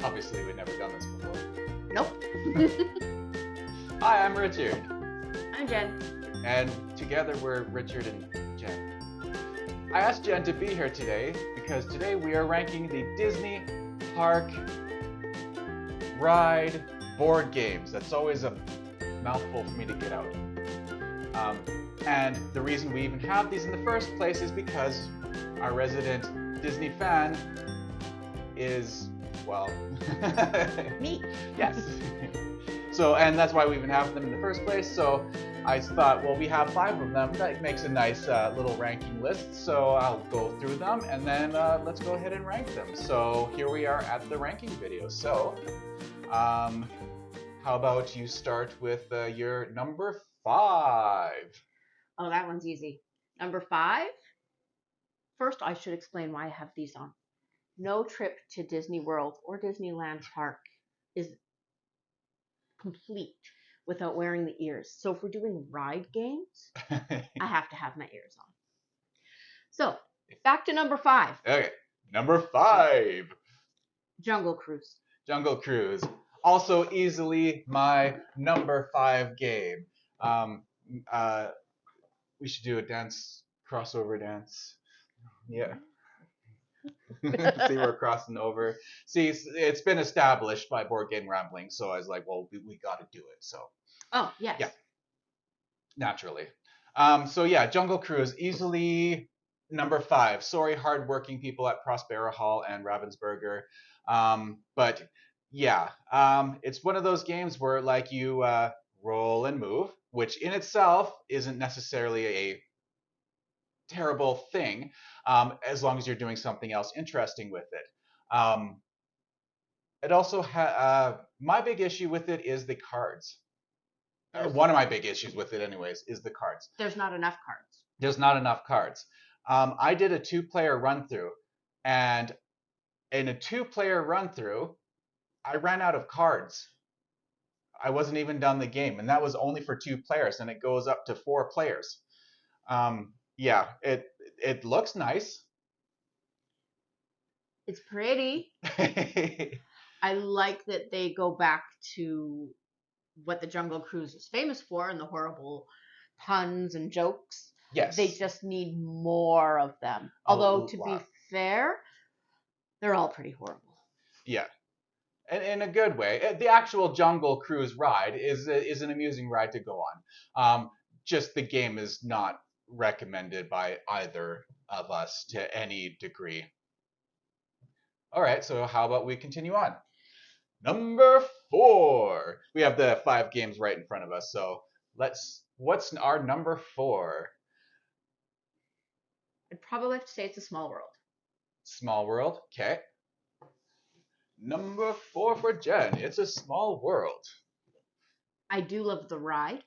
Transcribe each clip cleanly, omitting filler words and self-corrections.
Obviously, we've never done this before. Nope. Hi, I'm Richard. I'm Jen. And together we're Richard and Jen. I asked Jen to be here today because today we are ranking the Disney Park ride board games. That's always a mouthful for me to get out. And the reason we even have these in the first place is because our resident Disney fan is, well, Me. yes. So, and that's why we even have them in the first place. So I thought, well, we have 5 of them. That makes a nice little ranking list. So I'll go through them and then let's go ahead and rank them. So here we are at the ranking video. So how about you start with your number 5? Oh, that one's easy. Number 5. First, I should explain why I have these on. No trip to Disney World or Disneyland Park is complete without wearing the ears. So if we're doing ride games, I have to have my ears on. So back to number 5. Okay, number 5. Jungle Cruise. Jungle Cruise. Also easily my number 5 game. We should do a dance, crossover dance. Yeah. See, we're crossing over. See, it's been established by Board Game Rambling, so I was like, well, we got to do it. So. Oh, yes. Yeah. Naturally. So yeah, Jungle Cruise, easily number 5. Sorry, hardworking people at Prospera Hall and Ravensburger. But yeah, it's one of those games where like you roll and move, which in itself isn't necessarily a terrible thing, as long as you're doing something else interesting with it. It also my big issue with it is the cards. One of my big issues with it, anyways, is the cards. There's not enough cards. There's not enough cards. I did a 2-player run through, and in a 2-player run through, I ran out of cards. I wasn't even done the game, and that was only for 2 players, and it goes up to 4 players. Yeah, it looks nice. It's pretty. I like that they go back to what the Jungle Cruise is famous for and the horrible puns and jokes. Yes. They just need more of them. Although, to be fair, they're all pretty horrible. Yeah. In a good way. The actual Jungle Cruise ride is an amusing ride to go on. Just the game is not recommended by either of us to any degree. All right, so how about we continue on? Number 4. We have the 5 games right in front of us, so what's our number 4? I'd probably have to say it's a Small World. Small World, okay. Number 4 for Jen. It's a Small World. I do love the ride.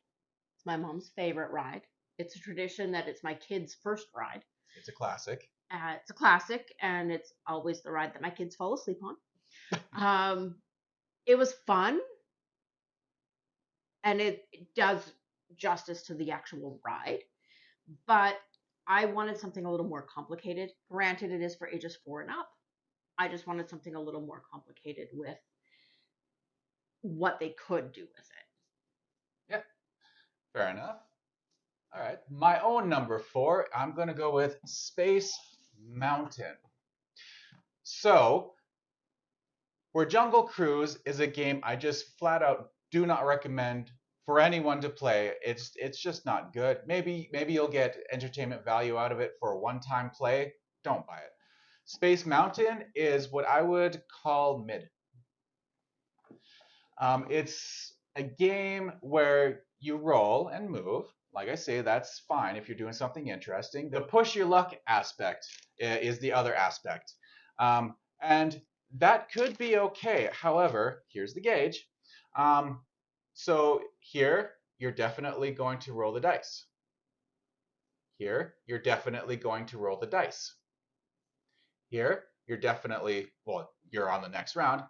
It's my mom's favorite ride. It's a tradition that it's my kids' first ride. It's a classic. It's a classic, and it's always the ride that my kids fall asleep on. It was fun, and it does justice to the actual ride, but I wanted something a little more complicated. Granted, it is for ages 4 and up. I just wanted something a little more complicated with what they could do with it. Yeah, fair enough. All right, my own number 4, I'm going to go with Space Mountain. So, where Jungle Cruise is a game I just flat out do not recommend for anyone to play. It's just not good. Maybe you'll get entertainment value out of it for a one-time play. Don't buy it. Space Mountain is what I would call mid. It's a game where you roll and move. Like I say, that's fine if you're doing something interesting. The push your luck aspect is the other aspect. And that could be okay. However, here's the gauge. So here, you're definitely going to roll the dice. Here, you're definitely going to roll the dice. Here, you're definitely, well, you're on the next round.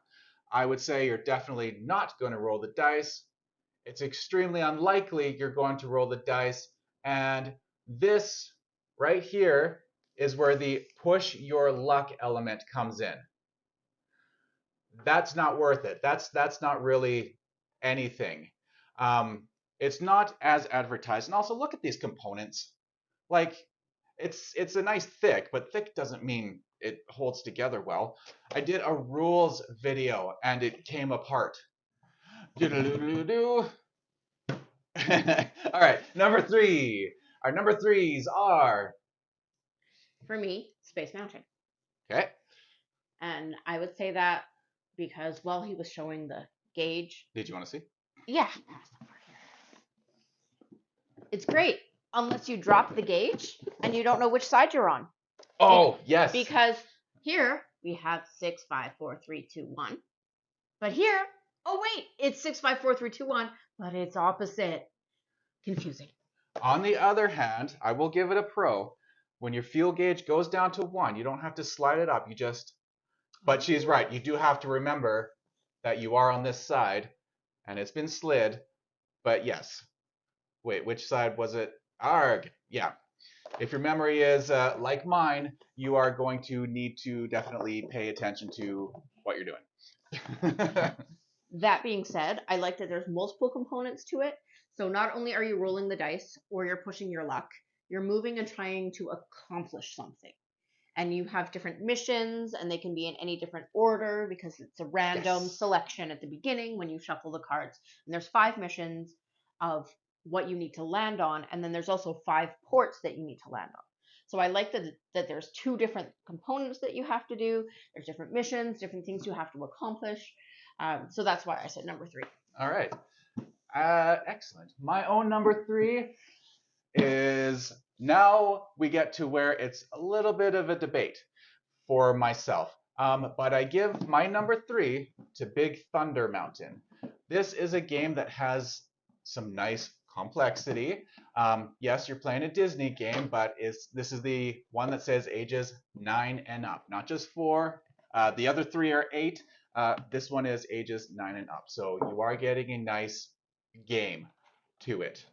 I would say you're definitely not going to roll the dice. It's extremely unlikely you're going to roll the dice. And this right here is where the push your luck element comes in. that's not worth it. That's not really anything. It's not as advertised. And also look at these components. Like it's a nice thick, but thick doesn't mean it holds together well. I did a rules video and it came apart. All right, number three. Our number threes are For me, Space Mountain. okay. And I would say that because, well, he was showing the gauge. Did you want to see? Yeah. It's great unless you drop the gauge and you don't know which side you're on. Oh yes. Because here we have 6, 5, 4, 3, 2, 1. But here, oh wait, it's 6, 5, 4, 3, 2, 1, but it's opposite. Confusing. On the other hand, I will give it a pro. When your fuel gauge goes down to 1, you don't have to slide it up. You just. But she's right. You do have to remember that you are on this side, and it's been slid. But yes. Wait, which side was it? Arg. Yeah. If your memory is like mine, you are going to need to definitely pay attention to what you're doing. That being said, I like that there's multiple components to it. So not only are you rolling the dice or you're pushing your luck, you're moving and trying to accomplish something. And you have different missions, and they can be in any different order because it's a random selection at the beginning when you shuffle the cards. And there's 5 missions of what you need to land on, and then there's also 5 ports that you need to land on. So I like that there's 2 different components that you have to do. There's different missions, different things you have to accomplish. So that's why I said number 3. All right. Excellent. My own number 3 is now we get to where it's a little bit of a debate for myself. But I give my number 3 to Big Thunder Mountain. This is a game that has some nice complexity. Yes, you're playing a Disney game, but this is the one that says ages 9 and up, not just 4. The other 3 are 8. This one is ages 9 and up. So you are getting a nice game to it.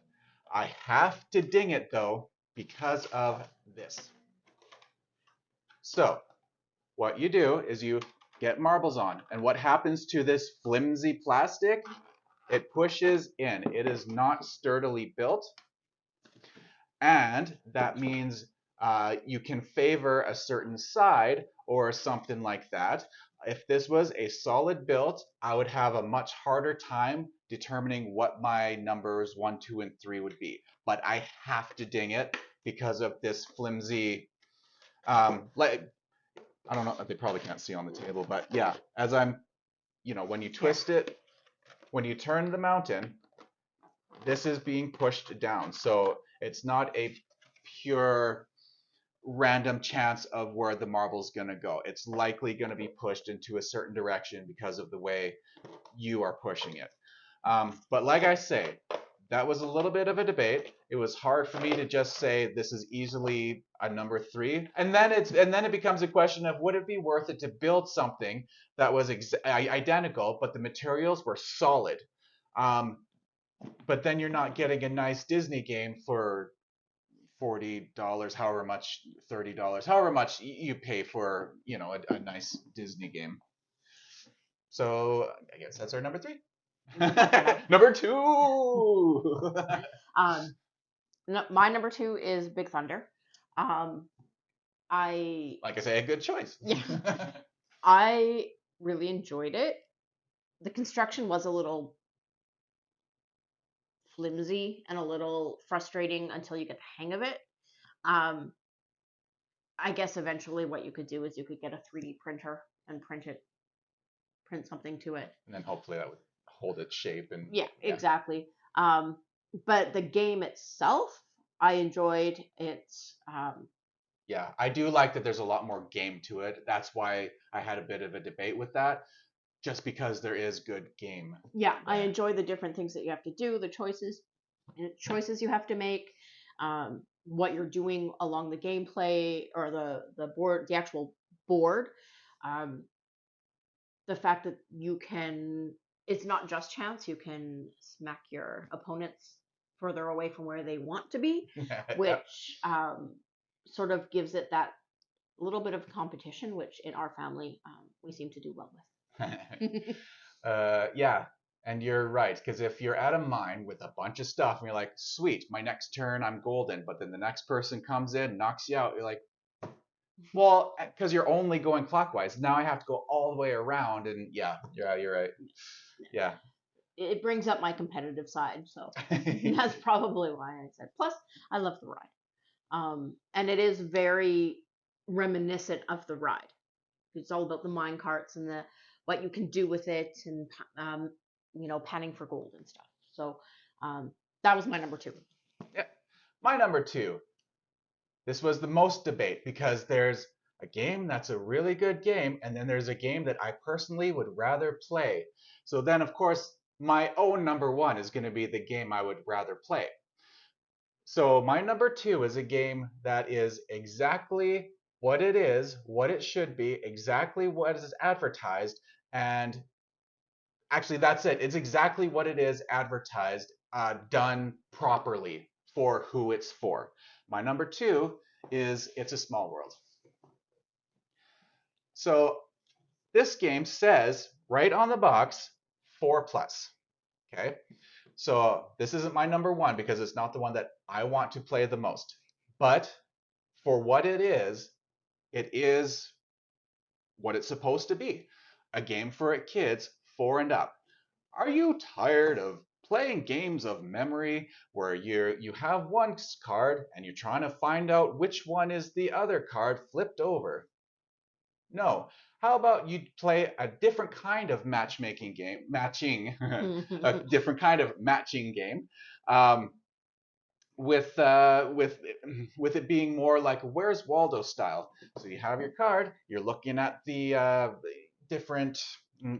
I have to ding it though because of this. So what you do is you get marbles on, and what happens to this flimsy plastic? It pushes in. It is not sturdily built, and that means you can favor a certain side or something like that. If this was a solid build, I would have a much harder time determining what my numbers 1, 2, and 3 would be. But I have to ding it because of this flimsy, like, I don't know, they probably can't see on the table, but yeah, as I'm, when you twist it, when you turn the mountain, this is being pushed down. So it's not a pure random chance of where the marble's going to go. It's likely going to be pushed into a certain direction because of the way you are pushing it. But like I say, that was a little bit of a debate. It was hard for me to just say this is easily a number 3, and then it becomes a question of would it be worth it to build something that was identical, but the materials were solid. But then you're not getting a nice Disney game for $40, however much, $30, however much you pay for, a nice Disney game. So I guess that's our number 3. Number 2. My number 2 is Big Thunder. Like I say, a good choice. Yeah. I really enjoyed it. The construction was a little flimsy and a little frustrating until you get the hang of it. I guess eventually what you could do is you could get a 3D printer and print something to it. And then hopefully that would hold its shape. And yeah. Exactly. But the game itself, I enjoyed. It's yeah, I do like that there's a lot more game to it. That's why I had a bit of a debate with that, just because there is good game. Yeah, I enjoy the different things that you have to do, the choices you have to make, what you're doing along the gameplay or the board, the actual board. The fact that it's not just chance, you can smack your opponents further away from where they want to be, which sort of gives it that little bit of competition, which in our family we seem to do well with. Yeah, and you're right, because if you're at a mine with a bunch of stuff and you're like, sweet, my next turn I'm golden, but then the next person comes in, knocks you out, you're like, well, because you're only going clockwise. Now I have to go all the way around, and yeah, you're right. Yeah. It brings up my competitive side, so that's probably why I said. Plus, I love the ride, and it is very reminiscent of the ride. It's all about the mine carts and the what you can do with it, and panning for gold and stuff. So that was my number 2. Yeah. My number 2. This was the most debate because there's a game that's a really good game, and then there's a game that I personally would rather play. So then, of course, my own number 1 is going to be the game I would rather play. So my number 2 is a game that is exactly what it is, what it should be, exactly what is advertised, and actually that's it. It's exactly what it is advertised, done properly for who it's for. My number 2 is It's a Small World. So this game says right on the box 4+. Okay, so this isn't my number 1 because it's not the one that I want to play the most. But for what it is what it's supposed to be. A game for kids 4 and up. Are you tired of playing games of memory where you have one card and you're trying to find out which one is the other card flipped over? No. How about you play a different kind of matchmaking game, a different kind of matching game, with it being more like Where's Waldo style. So you have your card, you're looking at the different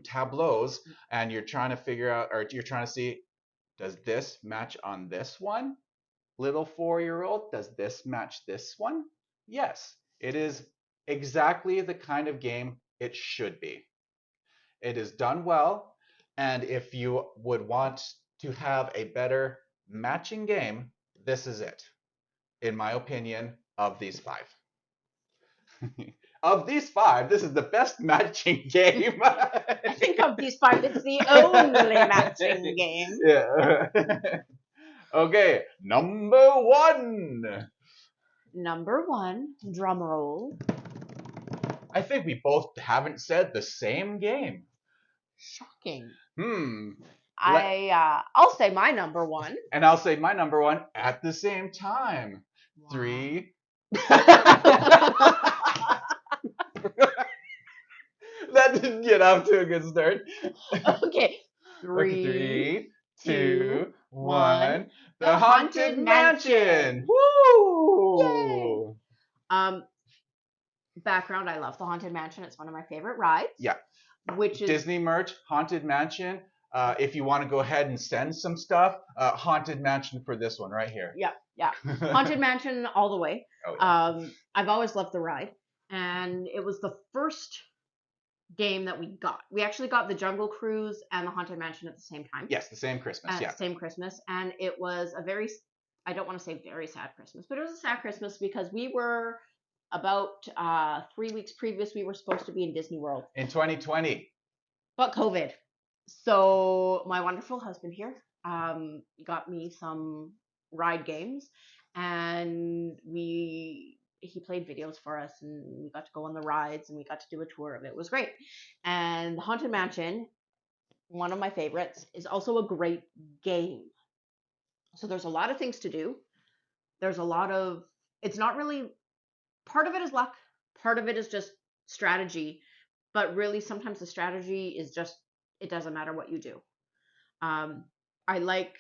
tableaus, and you're trying to figure out, or you're trying to see, does this match on this one? Little 4-year-old, does this match this one? Yes, it is exactly the kind of game it should be. It is done well, and if you would want to have a better matching game, this is it, in my opinion, of these 5. Of these 5, this is the best matching game. I think of these 5, it's the only matching game. Yeah. Okay, number 1. Number 1, drum roll. I think we both haven't said the same game. Shocking. I'll say my number 1. And I'll say my number 1 at the same time. Wow. 3. That didn't get off to a good start. Okay. 3, 2, 1. The Haunted Mansion. Woo! Yay! Background, I love the Haunted Mansion. It's one of my favorite rides. Yeah. Which is Disney merch, Haunted Mansion. If you want to go ahead and send some stuff, Haunted Mansion for this one right here. Yeah. Haunted Mansion all the way. Oh, yeah. I've always loved the ride, and it was the first game that we got. We actually got the Jungle Cruise and the Haunted Mansion at the same time. Yes, the same Christmas. Yeah. Same Christmas, and it was a very, I don't want to say very sad Christmas, but it was a sad Christmas because we were about 3 weeks previous, we were supposed to be in Disney World. In 2020. But COVID. So my wonderful husband here got me some ride games, and he played videos for us, and we got to go on the rides, and we got to do a tour of it. It was great. And the Haunted Mansion, one of my favorites, is also a great game. So there's a lot of things to do. There's a lot of, it's not really, part of it is luck, part of it is just strategy, but really sometimes the strategy is just, it doesn't matter what you do. I like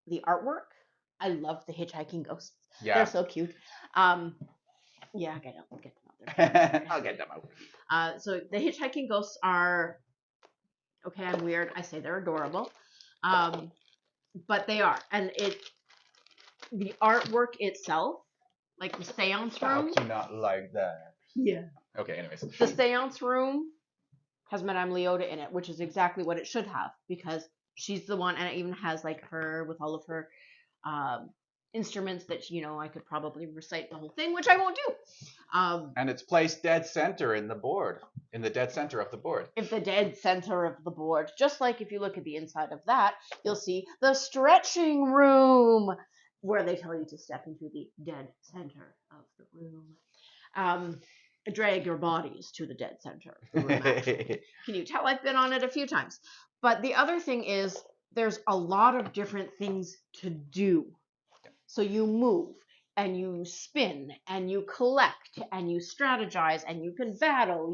the artwork. I love the hitchhiking ghosts. Yeah. They're so cute. Yeah, I'll get them out there. I'll get them out. So the hitchhiking ghosts are, okay, I'm weird. I say they're adorable. But they are. And the artwork itself, like the seance room. How do you not like that? Yeah. Okay, anyways. The seance room has Madame Leota in it, which is exactly what it should have, because she's the one, and it even has like her with all of her instruments that I could probably recite the whole thing, which I won't do. And it's placed dead center in the board, in the dead center of the board. If the dead center of the board, just like if you look at the inside of that, you'll see the stretching room, where they tell you to step into the dead center of the room. Drag your bodies to the dead center of the room. Can you tell I've been on it a few times? But the other thing is, there's a lot of different things to do. So you move, and you spin, and you collect, and you strategize, and you can battle,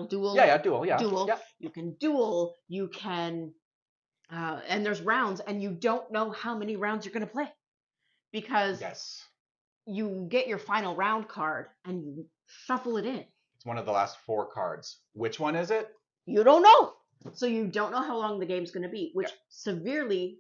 duel. Yeah, duel, yeah. Duel. Yeah. You can duel, you can, and there's rounds, and you don't know how many rounds you're going to play. Because Yes. you get your final round card, and you shuffle it in. It's one of the last 4 cards. Which one is it? You don't know. So you don't know how long the game's going to be, which severely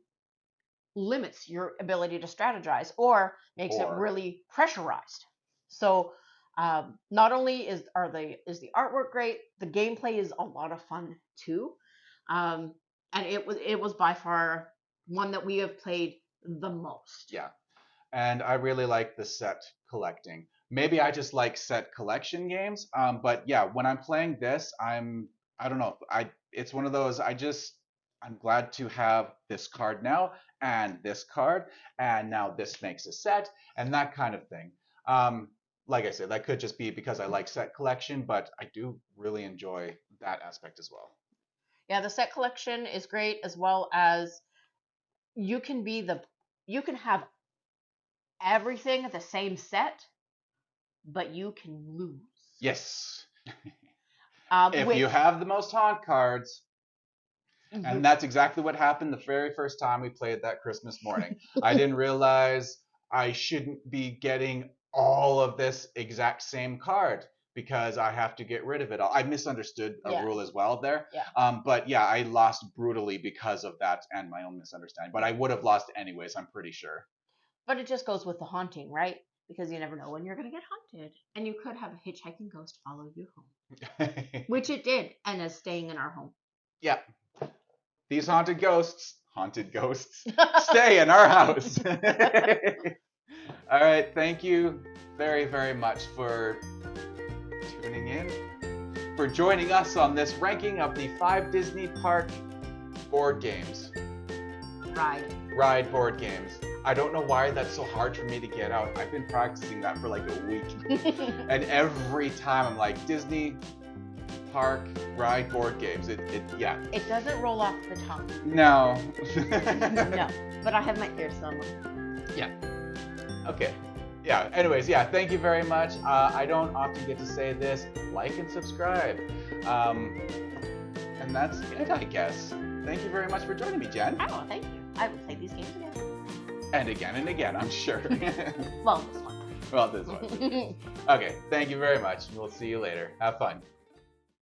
limits your ability to strategize or makes it really pressurized. So not only is the artwork great, the gameplay is a lot of fun too, and it was by far one that we have played the most. Yeah, and I really like the set collecting. Maybe I just like set collection games, but yeah, when I'm playing this, I don't know, it's one of those, I'm glad to have this card now, and this card, and now this makes a set, and that kind of thing. Like I said, that could just be because I like set collection, but I do really enjoy that aspect as well. Yeah, the set collection is great, as well as you can have everything at the same set, but you can lose. Yes. If you have the most haunt cards. And that's exactly what happened the very first time we played that Christmas morning. I didn't realize I shouldn't be getting all of this exact same card because I have to get rid of it all. I misunderstood a rule as well there. Yeah. But yeah, I lost brutally because of that and my own misunderstanding. But I would have lost anyways, I'm pretty sure. But it just goes with the haunting, right? Because you never know when you're going to get haunted. And you could have a hitchhiking ghost follow you home. Which it did, and is staying in our home. Yeah. These haunted ghosts, stay in our house. All right, thank you very, very much for tuning in, for joining us on this ranking of the 5 Disney Park board games. Ride board games. I don't know why that's so hard for me to get out. I've been practicing that for like a week. And every time I'm like, Disney Park ride board games. It doesn't roll off the tongue. No. No. But I have my ears on. Yeah. Okay. Yeah. Anyways, yeah. Thank you very much. I don't often get to say this. Like and subscribe. And that's it, I guess. Thank you very much for joining me, Jen. Oh, thank you. I will play these games again. And again, I'm sure. Well, this one. Okay. Thank you very much. We'll see you later. Have fun.